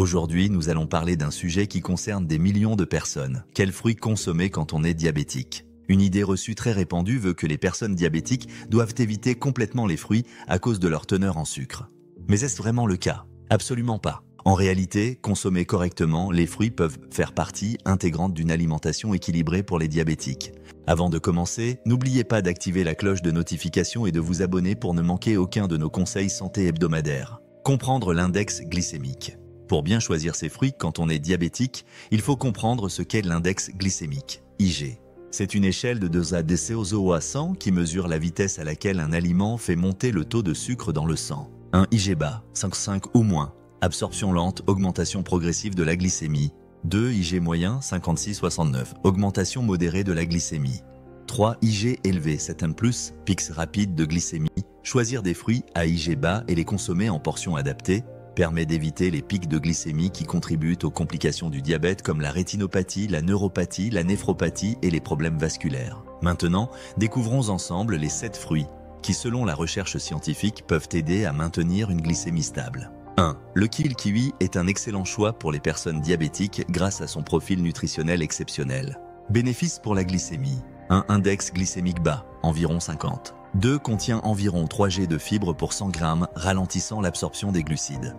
Aujourd'hui, nous allons parler d'un sujet qui concerne des millions de personnes. Quels fruits consommer quand on est diabétique? Une idée reçue très répandue veut que les personnes diabétiques doivent éviter complètement les fruits à cause de leur teneur en sucre. Mais est-ce vraiment le cas? Absolument pas. En réalité, consommer correctement, les fruits peuvent faire partie intégrante d'une alimentation équilibrée pour les diabétiques. Avant de commencer, n'oubliez pas d'activer la cloche de notification et de vous abonner pour ne manquer aucun de nos conseils santé hebdomadaires. Comprendre l'index glycémique. Pour bien choisir ses fruits quand on est diabétique, il faut comprendre ce qu'est l'index glycémique, IG. C'est une échelle de dosage de CO à 100 qui mesure la vitesse à laquelle un aliment fait monter le taux de sucre dans le sang. Un IG bas, 5,5 ou moins. Absorption lente, augmentation progressive de la glycémie. 2 IG moyen, 56,69. Augmentation modérée de la glycémie. 3 IG élevé, 7+, pics rapide de glycémie. Choisir des fruits à IG bas et les consommer en portions adaptées permet d'éviter les pics de glycémie qui contribuent aux complications du diabète comme la rétinopathie, la neuropathie, la néphropathie et les problèmes vasculaires. Maintenant, découvrons ensemble les 7 fruits qui, selon la recherche scientifique, peuvent aider à maintenir une glycémie stable. 1. Le kiwi est un excellent choix pour les personnes diabétiques grâce à son profil nutritionnel exceptionnel. Bénéfices pour la glycémie. 1. Index glycémique bas, environ 50. 2. Contient environ 3 g de fibres pour 100 g, ralentissant l'absorption des glucides.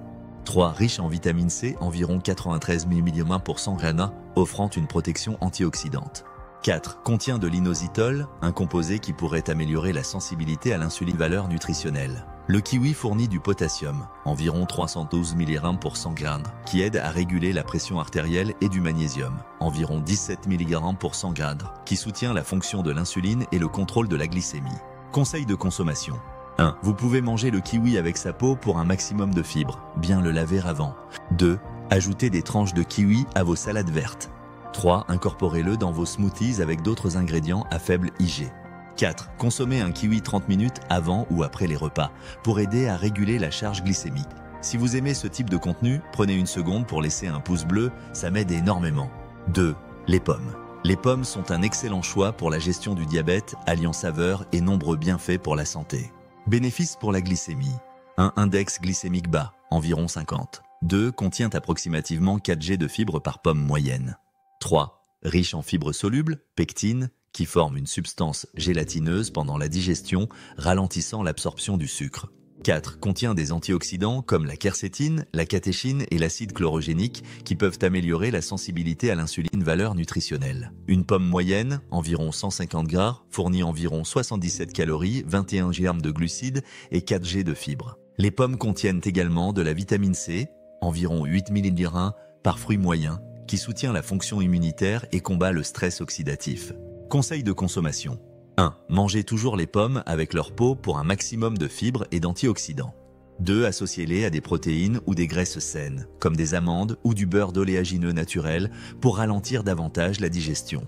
3. Riche en vitamine C, environ 93 mg pour 100 g, offrant une protection antioxydante. 4. Contient de l'inositol, un composé qui pourrait améliorer la sensibilité à l'insuline. Valeur nutritionnelle. Le kiwi fournit du potassium, environ 312 mg pour 100 g, qui aide à réguler la pression artérielle, et du magnésium, environ 17 mg pour 100 g, qui soutient la fonction de l'insuline et le contrôle de la glycémie. Conseils de consommation. 1. Vous pouvez manger le kiwi avec sa peau pour un maximum de fibres, bien le laver avant. 2. Ajoutez des tranches de kiwi à vos salades vertes. 3. Incorporez-le dans vos smoothies avec d'autres ingrédients à faible IG. 4. Consommez un kiwi 30 minutes avant ou après les repas pour aider à réguler la charge glycémique. Si vous aimez ce type de contenu, prenez une seconde pour laisser un pouce bleu, ça m'aide énormément. 2. Les pommes. Les pommes sont un excellent choix pour la gestion du diabète, alliant saveur et nombreux bienfaits pour la santé. Bénéfices pour la glycémie. 1. Index glycémique bas, environ 50. 2. Contient approximativement 4 g de fibres par pomme moyenne. 3. Riche en fibres solubles, pectine, qui forment une substance gélatineuse pendant la digestion, ralentissant l'absorption du sucre. 4. Contient des antioxydants comme la quercétine, la catéchine et l'acide chlorogénique qui peuvent améliorer la sensibilité à l'insuline. Valeur nutritionnelle. Une pomme moyenne, environ 150 g, fournit environ 77 calories, 21 g de glucides et 4 g de fibres. Les pommes contiennent également de la vitamine C, environ 8 mg par fruit moyen, qui soutient la fonction immunitaire et combat le stress oxydatif. Conseils de consommation. 1. Mangez toujours les pommes avec leur peau pour un maximum de fibres et d'antioxydants. 2. Associez-les à des protéines ou des graisses saines, comme des amandes ou du beurre d'oléagineux naturel pour ralentir davantage la digestion.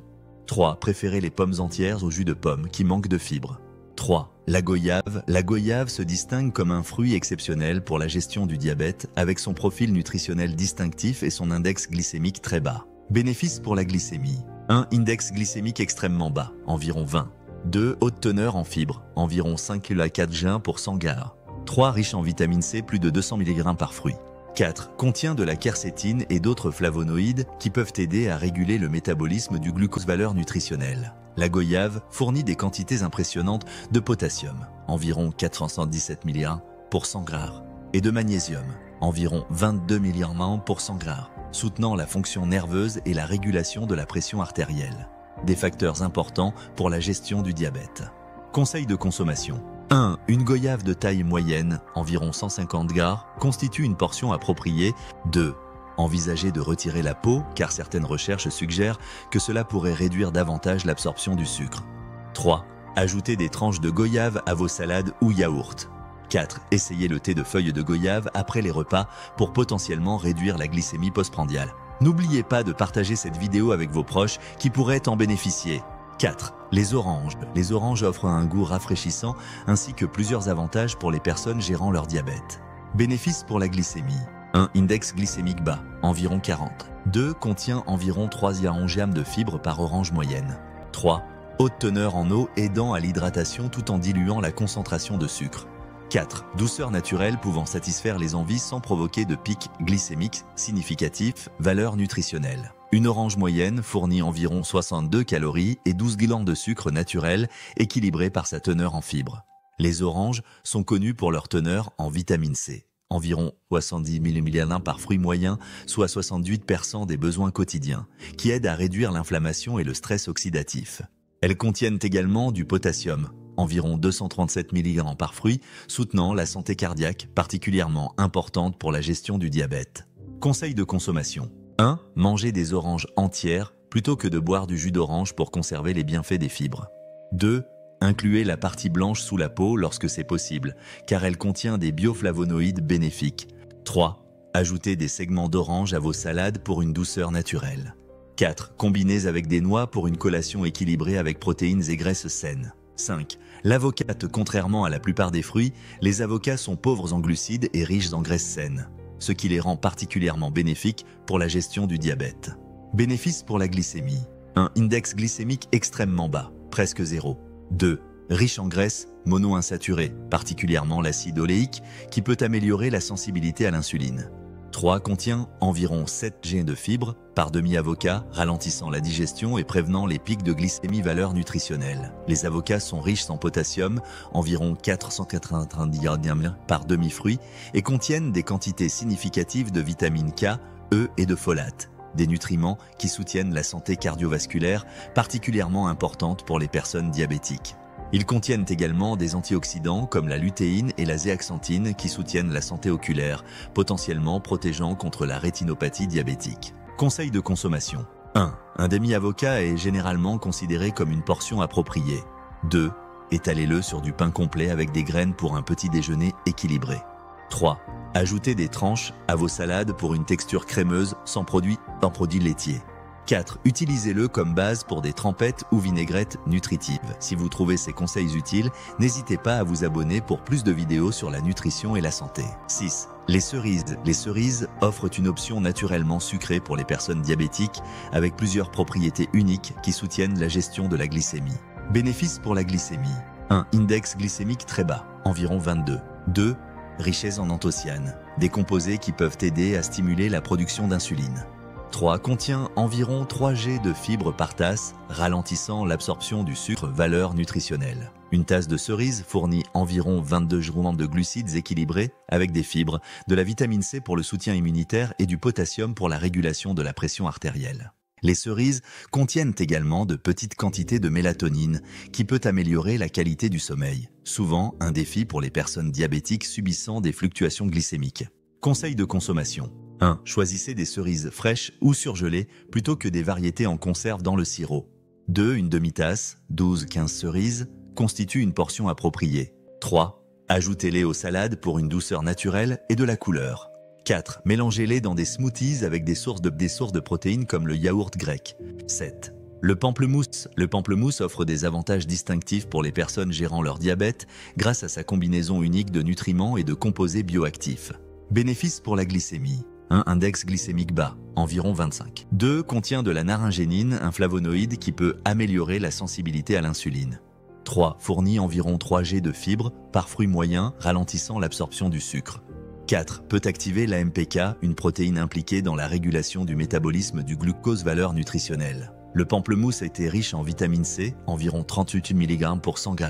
3. Préférez les pommes entières au jus de pomme qui manquent de fibres. 3. La goyave. La goyave se distingue comme un fruit exceptionnel pour la gestion du diabète avec son profil nutritionnel distinctif et son index glycémique très bas. Bénéfices pour la glycémie. 1. Index glycémique extrêmement bas, environ 20. 2. Haute teneur en fibres, environ 5 à 4 g pour 100 g. 3. Riche en vitamine C, plus de 200 mg par fruit. 4. Contient de la quercétine et d'autres flavonoïdes qui peuvent aider à réguler le métabolisme du glucose. Valeur nutritionnelle. La goyave fournit des quantités impressionnantes de potassium, environ 417 mg pour 100 g, et de magnésium, environ 22 mg pour 100 g, soutenant la fonction nerveuse et la régulation de la pression artérielle. Des facteurs importants pour la gestion du diabète. Conseils de consommation. 1. Une goyave de taille moyenne, environ 150 g, constitue une portion appropriée. 2. Envisagez de retirer la peau, car certaines recherches suggèrent que cela pourrait réduire davantage l'absorption du sucre. 3. Ajoutez des tranches de goyave à vos salades ou yaourts. 4. Essayez le thé de feuilles de goyave après les repas pour potentiellement réduire la glycémie postprandiale. N'oubliez pas de partager cette vidéo avec vos proches qui pourraient en bénéficier. 4. Les oranges. Les oranges offrent un goût rafraîchissant ainsi que plusieurs avantages pour les personnes gérant leur diabète. Bénéfices pour la glycémie. 1. Index glycémique bas, environ 40. 2. Contient environ 3 à 11 g de fibres par orange moyenne. 3. Haute teneur en eau aidant à l'hydratation tout en diluant la concentration de sucre. 4. Douceur naturelle pouvant satisfaire les envies sans provoquer de pic glycémique significatif, valeur nutritionnelle. Une orange moyenne fournit environ 62 calories et 12 grammes de sucre naturel équilibré par sa teneur en fibres. Les oranges sont connues pour leur teneur en vitamine C. Environ 70 mg par fruit moyen, soit 68% des besoins quotidiens, qui aident à réduire l'inflammation et le stress oxydatif. Elles contiennent également du potassium, environ 237 mg par fruit, soutenant la santé cardiaque, particulièrement importante pour la gestion du diabète. Conseils de consommation. 1. Manger des oranges entières plutôt que de boire du jus d'orange pour conserver les bienfaits des fibres. 2. Incluez la partie blanche sous la peau lorsque c'est possible, car elle contient des bioflavonoïdes bénéfiques. 3. Ajoutez des segments d'orange à vos salades pour une douceur naturelle. 4. Combinez avec des noix pour une collation équilibrée avec protéines et graisses saines. 5. L'avocat. Contrairement à la plupart des fruits, les avocats sont pauvres en glucides et riches en graisses saines, ce qui les rend particulièrement bénéfiques pour la gestion du diabète. Bénéfices pour la glycémie. Un index glycémique extrêmement bas, presque 0. 2. Riche en graisses monoinsaturées, particulièrement l'acide oléique, qui peut améliorer la sensibilité à l'insuline. 3. Contient environ 7 g de fibres par demi-avocat, ralentissant la digestion et prévenant les pics de glycémie valeur nutritionnelle. Les avocats sont riches en potassium, environ 490 g par demi-fruit, et contiennent des quantités significatives de vitamines K, E et de folate, des nutriments qui soutiennent la santé cardiovasculaire, particulièrement importante pour les personnes diabétiques. Ils contiennent également des antioxydants comme la lutéine et la zéaxanthine qui soutiennent la santé oculaire, potentiellement protégeant contre la rétinopathie diabétique. Conseils de consommation. 1. Un demi-avocat est généralement considéré comme une portion appropriée. 2. Étalez-le sur du pain complet avec des graines pour un petit déjeuner équilibré. 3. Ajoutez des tranches à vos salades pour une texture crémeuse sans produits laitiers. 4. Utilisez-le comme base pour des trempettes ou vinaigrettes nutritives. Si vous trouvez ces conseils utiles, n'hésitez pas à vous abonner pour plus de vidéos sur la nutrition et la santé. 6. Les cerises. Les cerises offrent une option naturellement sucrée pour les personnes diabétiques avec plusieurs propriétés uniques qui soutiennent la gestion de la glycémie. Bénéfices pour la glycémie. 1. Index glycémique très bas, environ 22. 2. Richesse en anthocyanes, des composés qui peuvent aider à stimuler la production d'insuline. 3. Contient environ 3 g de fibres par tasse, ralentissant l'absorption du sucre, valeur nutritionnelle. Une tasse de cerise fournit environ 22 g de glucides équilibrés avec des fibres, de la vitamine C pour le soutien immunitaire et du potassium pour la régulation de la pression artérielle. Les cerises contiennent également de petites quantités de mélatonine qui peut améliorer la qualité du sommeil, souvent un défi pour les personnes diabétiques subissant des fluctuations glycémiques. Conseils de consommation. 1. Choisissez des cerises fraîches ou surgelées plutôt que des variétés en conserve dans le sirop. 2. Une demi-tasse, 12-15 cerises, constitue une portion appropriée. 3. Ajoutez-les aux salades pour une douceur naturelle et de la couleur. 4. Mélangez-les dans des smoothies avec des sources de protéines comme le yaourt grec. 7. Le pamplemousse. Le pamplemousse offre des avantages distinctifs pour les personnes gérant leur diabète grâce à sa combinaison unique de nutriments et de composés bioactifs. Bénéfices pour la glycémie. 1. Index glycémique bas, environ 25. 2. Contient de la naringénine, un flavonoïde qui peut améliorer la sensibilité à l'insuline. 3. Fournit environ 3 g de fibres par fruit moyen, ralentissant l'absorption du sucre. 4. Peut activer la MPK, une protéine impliquée dans la régulation du métabolisme du glucose valeur nutritionnelle. Le pamplemousse a été riche en vitamine C, environ 38 mg pour 100 g,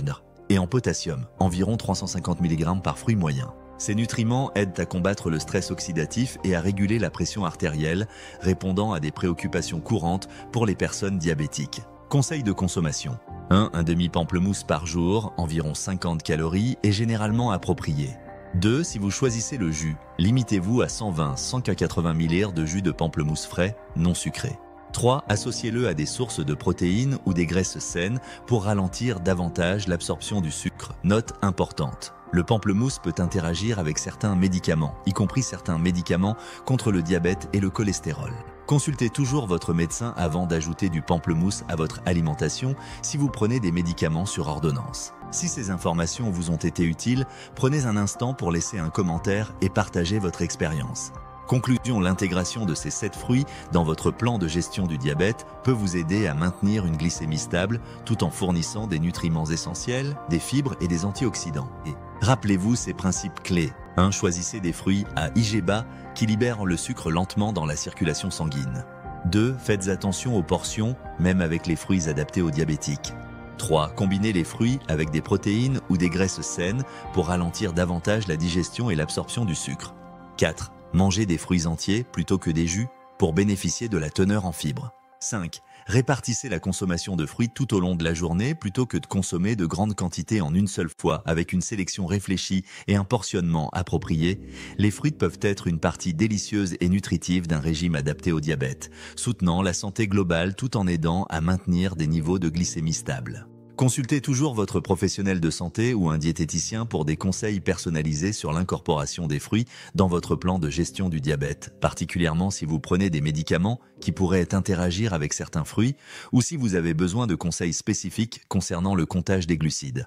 et en potassium, environ 350 mg par fruit moyen. Ces nutriments aident à combattre le stress oxydatif et à réguler la pression artérielle, répondant à des préoccupations courantes pour les personnes diabétiques. Conseils de consommation. 1. Un demi-pamplemousse par jour, environ 50 calories, est généralement approprié. 2. Si vous choisissez le jus, limitez-vous à 120-180 ml de jus de pamplemousse frais, non sucré. 3. Associez-le à des sources de protéines ou des graisses saines pour ralentir davantage l'absorption du sucre. Note importante. Le pamplemousse peut interagir avec certains médicaments, y compris certains médicaments contre le diabète et le cholestérol. Consultez toujours votre médecin avant d'ajouter du pamplemousse à votre alimentation si vous prenez des médicaments sur ordonnance. Si ces informations vous ont été utiles, prenez un instant pour laisser un commentaire et partager votre expérience. Conclusion, l'intégration de ces 7 fruits dans votre plan de gestion du diabète peut vous aider à maintenir une glycémie stable tout en fournissant des nutriments essentiels, des fibres et des antioxydants. Et rappelez-vous ces principes clés. 1. Choisissez des fruits à IG bas qui libèrent le sucre lentement dans la circulation sanguine. 2. Faites attention aux portions, même avec les fruits adaptés aux diabétiques. 3. Combinez les fruits avec des protéines ou des graisses saines pour ralentir davantage la digestion et l'absorption du sucre. 4. Mangez des fruits entiers plutôt que des jus pour bénéficier de la teneur en fibres. 5. Répartissez la consommation de fruits tout au long de la journée plutôt que de consommer de grandes quantités en une seule fois avec une sélection réfléchie et un portionnement approprié. Les fruits peuvent être une partie délicieuse et nutritive d'un régime adapté au diabète, soutenant la santé globale tout en aidant à maintenir des niveaux de glycémie stables. Consultez toujours votre professionnel de santé ou un diététicien pour des conseils personnalisés sur l'incorporation des fruits dans votre plan de gestion du diabète, particulièrement si vous prenez des médicaments qui pourraient interagir avec certains fruits ou si vous avez besoin de conseils spécifiques concernant le comptage des glucides.